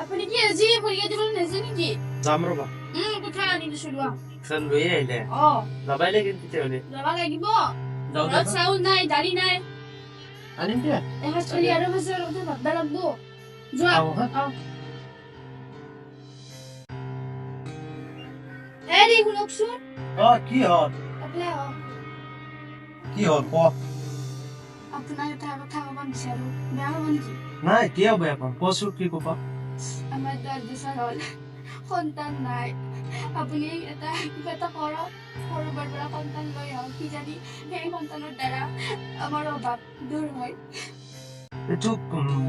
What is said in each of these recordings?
আপুনি কি আজি পৰীক্ষা দিবলৈ নাজানে নেকি? যাম ৰবা। কথা আনি দিছো লোৱা। ফেন লৈ আহিলে। যাবাই লাগে তেতিয়াহ'লে। যাব লাগিব। ঘৰত চাউল নাই, দালি নাই। আনিম দিয়া। এসাঁজ খালি আৰু মাছৰ কথা ভাববা লাগব। যোৱা। এৰি শুনকচোন। কি হ'ল? কি হ'ল ক? আপোনাৰ এটা কথা ক'ব বিচাৰো। বেয়া হ'ব নেকি? নাই, কিয় বেয়া পাম? কচোন কি ক'বা? আমাৰ 10 বছৰ হ'ল সন্তান নাই। আপুনি কিবা এটা কৰক। সৰুবাৰ পৰা সন্তান লৈ আহক। কি জানি সেই সন্তানৰ দ্বাৰা আমাৰ অভাৱ দূৰ হয়। এইটো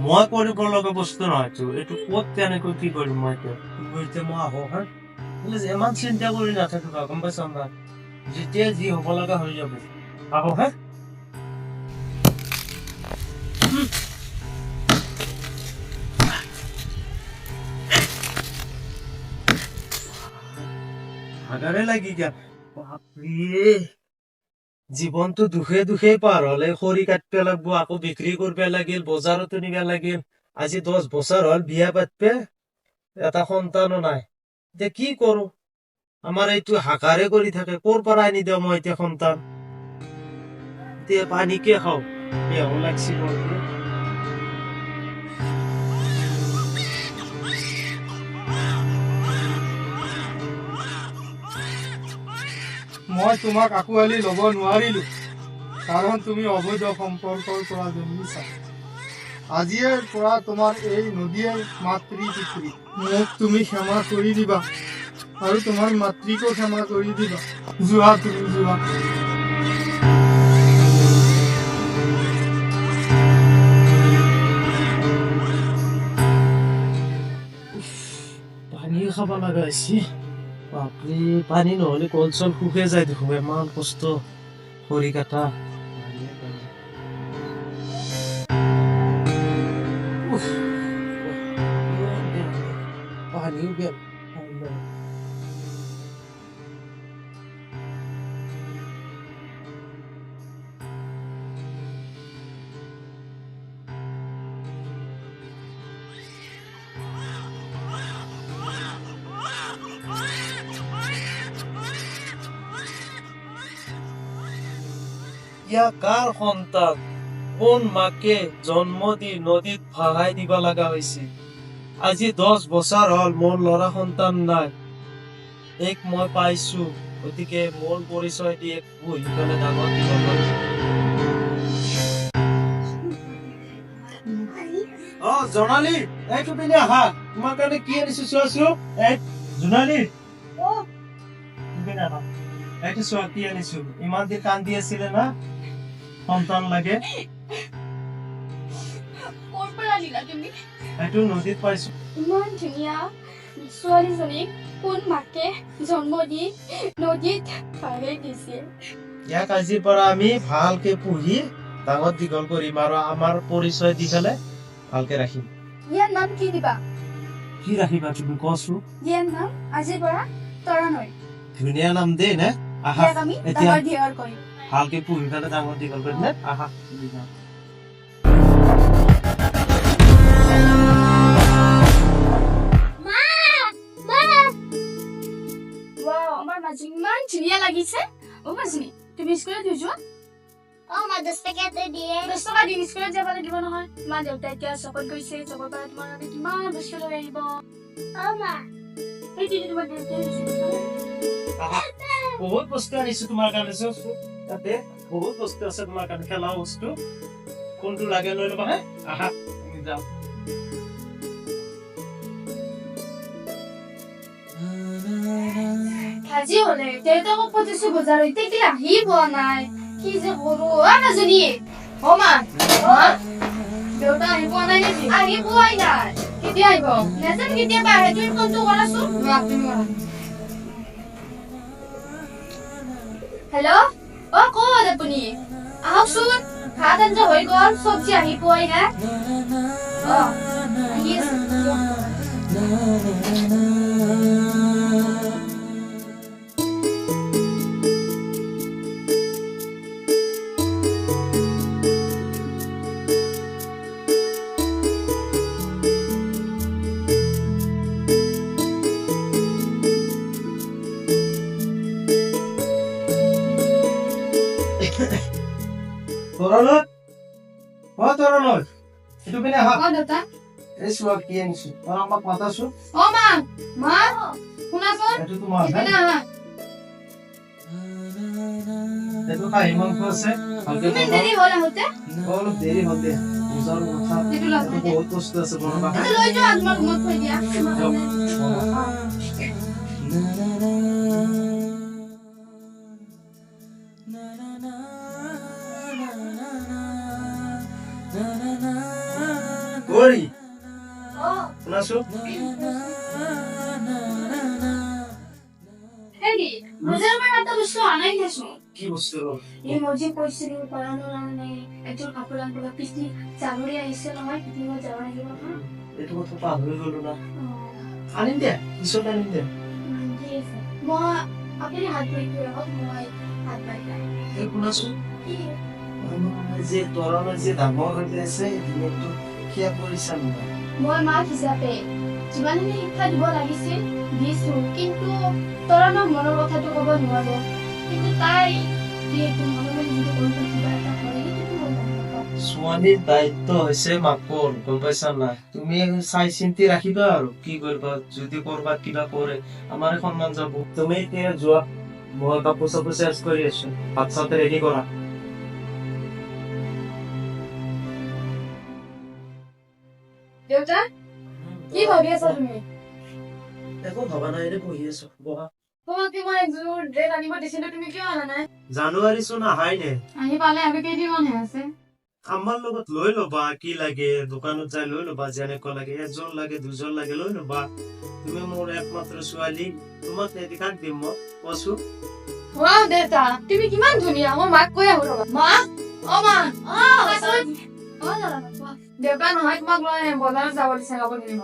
মই কৰিব লগা বস্তু নহয়তো। এইটো ক'ত কেনেকৈ কি কৰিম মই এতিয়া মই আহো হা। ইমান চিন্তা কৰি নাথাকিবা, গম পাইছা না? যেতিয়া যি হ'ব লগা হৈ যাব। আহো হা। ভাগাৰে লাগি গেল। বাপৰে, জীৱনটো দুখে দুখে পাৰ হলে। খৰি কাটব লাগব, আকৌ বিক্ৰী কৰিব লাগিল, বজাৰতো নিব লাগিল। আজি 10 বছৰ হল বিয়া পাতবে, এটা সন্তানো নাই। এতিয়া কি কৰো? আমাৰ এইটো হাকাৰে কৰি থাকে। ক'ৰ পৰা আনি দিওঁ মই এতিয়া সন্তান? এতিয়া পানীকে খাওঁ, বেয়াও লাগছি মোৰ। মই তোমাক আঁকোৱালি ল'ব নোৱাৰিলো, কাৰণ তুমি অবৈধ সম্পৰ্কৰ পৰা জন্মিছা। আজিৰ পৰা তোমাৰ এই নদীয়ে মাতৃ পিতৃ। মোক তুমি ক্ষমা কৰি দিবা আৰু তোমাৰ মাতৃকো ক্ষমা কৰি দিবা। যোৱা, তুমি যোৱা। পানী খাব লগা হৈছে। বাপৰে, পানী নহলে কল চল শুকে যায় দেখোন। ইমান কষ্ট খৰি কাটা। পানীও গেল। কাৰ সন্তান? কোন মাকে জন্ম দি নদীত ভাহাই দিব লগা হৈছে? আজি 10 বছৰ হল মোৰ ল'ৰা সন্তান নাই। এক মই পাইছো, গতিকে মোৰ পৰিচয় দি এক পুহি পেলাই ডাঙৰ দীঘল কৰিছো। জোনালী, এইটো পিনে আহা। তোমাৰ কাৰণে কি আনিছো চোৱাচোন। জোনালী, এইটো চোৱা কি আনিছো। ইমান দিন কান্দি আছিলে না, সন্তান লাগে। ক'ৰ পৰা আনিলা তুমি? এইটো নদীত পাইছো। ইমান ধুনীয়া ছোৱালীজনীক কোন মাকে জন্ম দি নদীত ভাগাই দিছে? ইয়াক আজিৰ পৰা আমি ভালকে পুহি ডাঙৰ দীঘল কৰিম আৰু আমাৰ পৰিচয় দি পেলাই ভালকে ৰাখিম। ইয়াৰ নাম কি দিবা? কি ৰাখিবা তুমি কচোন? ইয়াৰ নাম আজিৰ পৰা তৰানৈ। ধুনীয়া নাম দেই নে? আহা, ইয়াক আমি ডাঙৰ দীঘল কৰিম। ভালকে পুহি পেলাই ডাঙৰ দীঘল কৰিম নে? আহা। আমাৰ মাজী ইমান ধুনীয়া লাগিছে। মাজনী, তুমি স্কুলত যোৱা? মা 10 টকা দিয়ে। 10 টকা দি স্কুলত যাব লাগিব নহয়। মা দেউতা এতিয়া চকত গৈছে, চকৰ পৰা তোমাৰ বাবে কিমান বস্তু লৈ আহিব। মা, সেইটো তোমাৰ দেউতাই বহুত বস্তু আনিছো তোমাৰ কাৰণে। তাতে বহুত বস্তু আছে তোমাৰ কাৰণে, খেলা বস্তু। কোনটো লাগে লৈ ল'বা হে। আহা, তুমি যাও। আজি হলে দেউতাকো পঠিয়াইছো বজাৰত, এতিয়া কি আহি পোৱা নাই। কি যে কৰো। মাজনী, মা দেউতা আহি পোৱা নাই নেকি? আহি পোৱাই নাই। কেতিয়া আহিব? নাজানো কেতিয়াবা আহে। তুমি ফোনটো কৰাচোন। হেল্ল', ক'ত আপুনি? আহকচোন, ভাত আঞ্জা হৈ গ'ল, চব্জি আহি পোৱাই নাই। আহি আছে। তৰণত তৰণত এইটো পিনে আহা অ দেউতা এই চোৱা কি আনিছো মই আমাক মাতাছো অ মা মা শুনাচোন এইটো তোমাৰ ইপিনে আহা এইটো খাহী মাংস আছে ভালকে তুমি বনাও দেৰি হ'ল আহোঁতে অলপ দেৰি হ'ল দে পূজাৰ কথা এইটো লগ এইটো বহুত বস্তু আছে বনাবা এইটো লৈ যোৱা তোমাৰ ৰুমত থৈ দিয়া গৌৰী অ শুনাছো হেৰি বজাৰৰ পৰা এটা বস্তু আনাই নাছো কি বস্তু হ'ল এই মই যে কৈছিলো পৰাণৰ মানে একযোৰ কাপোৰ আনিব পিছলি জানুৱাৰী আহিছে নহয় পিছলি মই যাব লাগিব এইটো কথা পাহৰি গলো না অ আনিম দে পিছত আনিম দে ঠিক আছে মই আপুনি হাত ধুই থৈ আহক মই হাত বাঢ়ি এই শুনাছো কি যে তৰণৰ যে ডাঙৰ হৈ আছে দিনটো কিয় কৰিছা নহয় মই মাক হিচাপে যিমানখিনি শিক্ষা দিব লাগিছিল দিছো কিন্তু তৰণক মনৰ কথাটো ক'ব নোৱাৰো কিন্তু তাই যিহেতু মনে মনে যিটো কৰিব কিবা এটা কৰে সেইটো মই গম নাপাওঁ ছোৱালীৰ দায়িত্ব হৈছে মাকৰ গম পাইছা নাই তুমি চাই চিন্তি ৰাখিবা আৰু কি কৰিবা যদি কৰবাত কিবা কৰে আমাৰ সন্মান যাব তুমি এতিয়া যোৱা মই কাপোৰ চাপোৰ চেঞ্জ কৰি আছো ভাত চাত ৰেডি কৰা দেউতা কি ভাবি আছা তুমি একো ভবা নাই এনে বহি আছো বহা তোমাক কি মই একযোৰ ড্ৰেছ আনিব দিছিলো তুমি কিয় অনা নাই জানুৱাৰী চোন আহাই নে আহি পালে আৰু কেইদিনমানহে আছে আমাৰ লগত লৈ ল'বা কি লাগে দোকানত যাই লৈ ল'বা যেনেকুৱা লাগে এজন লাগে দুজন লাগে লৈ ল'বা তুমি মোৰ একমাত্ৰ ছোৱালী তোমাক কাক দিম মই কৈছো ৱাও দেউতা তুমি কিমান ধুনীয়া মই মাক কৈ আহো ৰবা মা অ মা দেউতা নহয় তোমাক লৈ বজাৰত যাব দিছে কাপোৰ কিনিব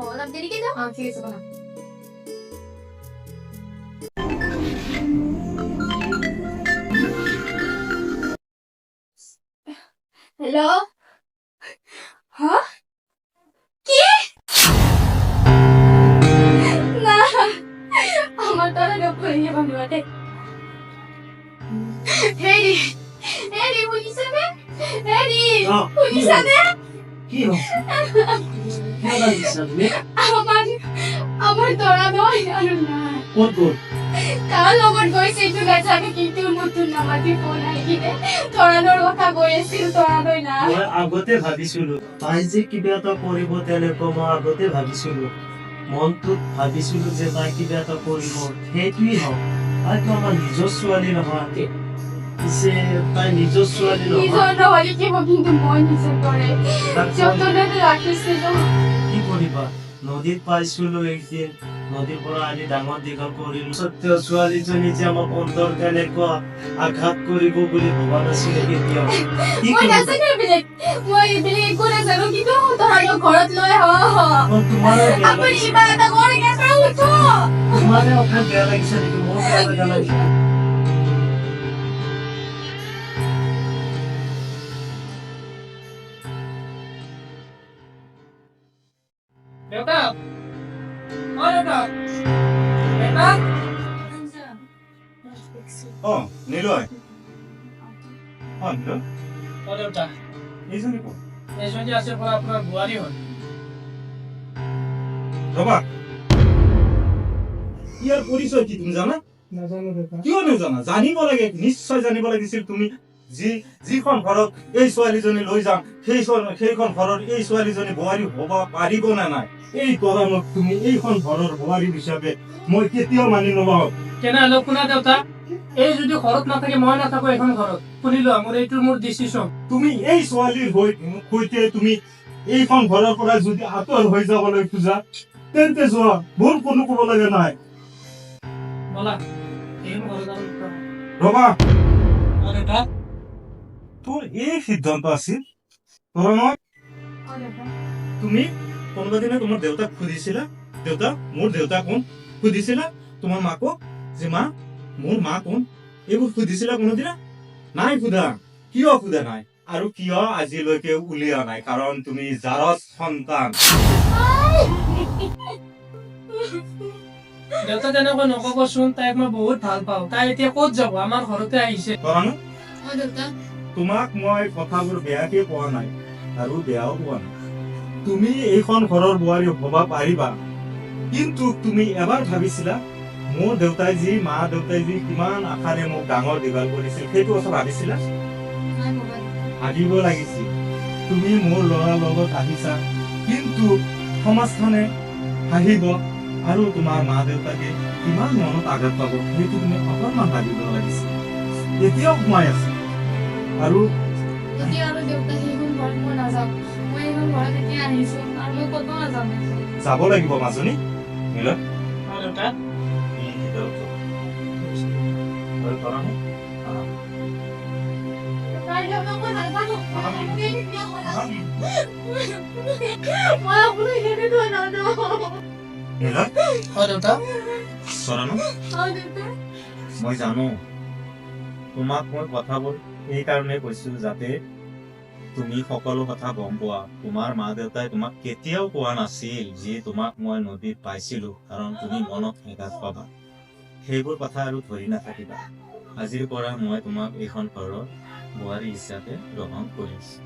অলপ দেৰিকে যাওঁ ঠিক আছে বনা হেল্ল' হা কি না আমার তো না করিয়ে বান্ধবতে হেরি হেরি শুনিছানে হেরি শুনিছানে কি হ'ল কি লাগিছে তুমি আমার তোরা নয় আর না ক'ত গ'ল কার লগত গৈছে এইটো নাজানো কিন্তু নতুন নামাতি ফোন আহি কিনে তৰাণৰ কথা কৈ আছিল তৰাণই না মই আগতে ভাবিছিলো তাই যে কিবা এটা কৰিব তেনেকুৱা মই আগতে ভাবিছিলো মনটোত ভাবিছিলো যে তাই কিবা এটা কৰিব সেইটোৱেই হওক তাইতো আমাৰ নিজৰ ছোৱালী নহয় পিছে তাই নিজৰ ছোৱালী নিজৰ নহয় নহলে কি হ'ব কিন্তু মই নিজে কৰে তাক যতনে ৰাখিছিলো কি কৰিবা নদীত পাইছিলো একদিন নদীৰ পৰা আনি ডাঙৰ দীঘল কৰিলো সত্য ছোৱালীজনী যে আমাক অন্তৰ কেনেকুৱা আঘাত কৰিব বুলি ভবা নাছিলো কেতিয়াও কি মই কৰিবা নাজানো এইবিলাক মই এইবিলাক একো নাজানো কিন্তু তৰাণক ঘৰত লৈ আহ তোমাৰে বেয়া আপুনি লাগিছে কিবা এটা কৰি কেঁচা উঠো তোমাৰে অকণ বেয়া লাগিছে নেকি মোৰ বেয়া লগা লাগিছে দেউতা অ দেউতা দেউতা নিলয় নিলয় অ দেউতা এইজনী কোন এজনী আছে পৰা আপোনাৰ বোৱাৰী হয় ৰবা ইয়াৰ পৰিচয় কি তুমি জানা নাজানো দেউতা কিয় নাজানা জানিব লাগে নিশ্চয় জানিব লাগিছিল তুমি যিখন ঘৰত এই ছোৱালীজনী লৈ যাম সেইখন ঘৰত এই ছোৱালীজনী বোৱাৰী হব পাৰিব নে নাই এই তৰাণক তুমি এইখন ঘৰৰ বোৱাৰী হিচাপে মই কেতিয়াও মানি নলওঁ তেনেহ'লে শুনা দেউতা এই যদি ঘৰত নাথাকে মই নাথাকো এখন ঘৰত শুনি লোৱা মোৰ এইটো মোৰ ডিচিশ্যন তুমি এই ছোৱালীৰ সৈতে তুমি এইখন ঘৰৰ পৰা যদি আঁতৰ হৈ যাবলৈ খোজা তেন্তে যোৱা মোৰ কোনো ক'ব লগা নাই বলা এইখন ঘৰত যাম ৰবা অ দেউতা তোৰ এই সিদ্ধান্ত আছিল তৰণত তুমি কোনোবা দিনা তোমাৰ দেউতাক সুধিছিলা দেউতা মোৰ দেউতা কোন সুধিছিলা তোমাৰ মাকক যে মা মোৰ মা কোন এইবোৰ সুধিছিলা কোনোদিনা নাই সোধা কিয় সোধা নাই আৰু কিয় আজিলৈকে উলিওৱা নাই কাৰণ তুমি জাৰজ সন্তান দেউতা তেনেকৈ নকবচোন, তাইক মই বহুত ভাল পাওঁ। তাই এতিয়া ক'ত যাব, আমাৰ ঘৰতে আহিছে। তৰাণু, অ দেউতা তোমাক মই কথাবোৰ বেয়াকে কোৱা নাই আৰু বেয়াও কোৱা নাই। তুমি এইখন ঘৰৰ বোৱাৰী হব পাৰিবা, কিন্তু তুমি এবাৰ ভাবিছিলা মোৰ দেউতাই যি মা দেউতাই যি কিমান আশাৰে মোক ডাঙৰ দীঘল কৰিছিল, সেইটো কথা ভাবিছিলা? নাই ভবা দেউতা। ভাবিব লাগিছিল। তুমি মোৰ ল'ৰাৰ লগত আহিছা, কিন্তু সমাজখনে হাঁহিব আৰু তোমাৰ মা দেউতাকে কিমান মনত আঘাত পাব, সেইটো তুমি অকণমান ভাবিব লাগিছিল। এতিয়াও সোমাই আছে আৰু এতিয়া আৰু দেউতা সেইখন ঘৰত মই নাযাওঁ। মই এইখন ঘৰত এতিয়া আহিছো আৰু মই ক'তো নাযাওঁ। যাব লাগিব মাজনী। মিলা অ দেউতা তাই দেউতাক মই ভাল পাওঁ। মই আপোনাক কেনেকৈ নাযাওঁ। মিলা অ দেউতা তৰাণু, অ দেউতা মই জানো তোমাক মই কথাবোৰ সেইকাৰণে কৈছো যাতে তুমি সকলো কথা গম পোৱা। তোমাৰ মা দেউতাই তোমাক কেতিয়াও কোৱা নাছিল যে তোমাক মই নদীত পাইছিলো, কাৰণ তুমি মনত আঘাত পাবা। সেইবোৰ কথা আৰু ধৰি নাথাকিবা। আজিৰ পৰা মই তোমাক এইখন ঘৰৰ বোৱাৰী হিচাপে গ্ৰহণ কৰিছো।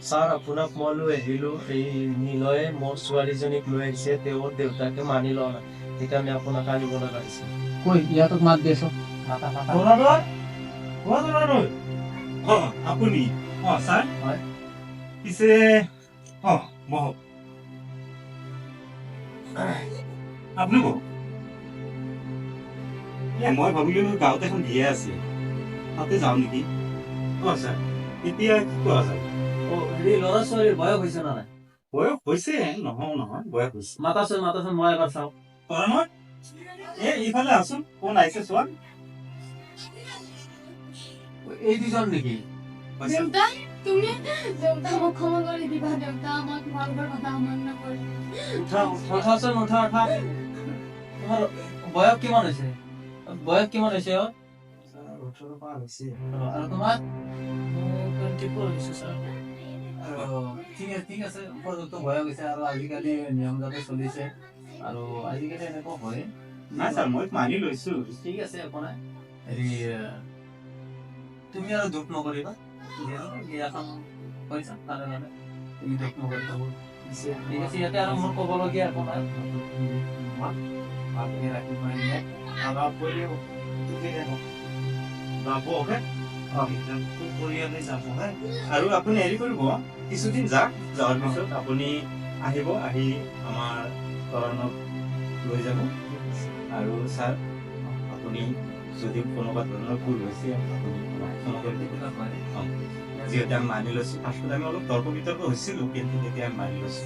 ছাৰ, আপোনাক মই লৈ আহিলো, এই নিলয়ে মোৰ ছোৱালীজনীক লৈ আহিছে, তেওঁৰ দেউতাকে মানি লোৱা নাই, সেইকাৰণে আপোনাক আনিব লগা হৈছে। কৈ ইয়াতক মাত দি আছো। আপুনি ছাৰ হয়। পিছে বহক। আপুনি বহক। মই ভাবিলো গাঁৱত এখন বিয়া আছে, তাতে যাওঁ নেকি। ছাৰ এতিয়া কি কৰা যায়? হেৰি, ল'ৰা ছোৱালীৰ বয়স হৈছে না নাই? বয়স হৈছে, নহয় বয়স হৈছে। মাতাচোন মই এবাৰ চাওঁ। কৰা নহয় ইফালে আছোন, কোন আহিছে চোৱা। এই দুজন নেকি? দেউতা তুমি দেউতা মোক ক্ষমা কৰি দিবা। দেউতা মই তোমালোকৰ কথা সমান নকৰে। উঠাচোন, উঠা। তোমাৰ বয়স কিমান হৈছে? অ? 18 পাৰ হৈছে। আৰু তোমাৰ? 24 হৈছে ছাৰ। ঠিক আছে, উপযুক্ত বয়স হৈছে আৰু আজিকালি নিয়ম যাতে চলিছে আৰু আজিকালি এনেকুৱা হয়। নাই ছাৰ, মই মানি লৈছো। ঠিক আছে, একো নাই। হেৰি, তুমি আৰু দুখ নকৰিবা। বিয়াখন কৰিছা তাৰে কাৰণে তুমি দুখ নকৰিবা। ঠিক আছে, ইয়াতে আৰু মোৰ ক'বলগীয়া একো নাই। ভালকে ৰাখিব পাৰিলে পৰিয়ালে যাব। আৰু আপুনি হেৰি কৰিব, কিছুদিন যাওক, যোৱাৰ পিছত আপুনি আহিব, আহি আমাৰ তৰাণক লৈ যাব। আৰু ছাৰ, আপুনি যদি কোনোবা ধৰণৰ ভুল হৈছে আপুনি ক্ষমা কৰি দিব। যিহেতু আমি মানি লৈছো, ফাৰ্ষ্টত আমি অলপ তৰ্ক বিতৰ্ক হৈছিলো, কিন্তু তেতিয়া আমি মানি লৈছো।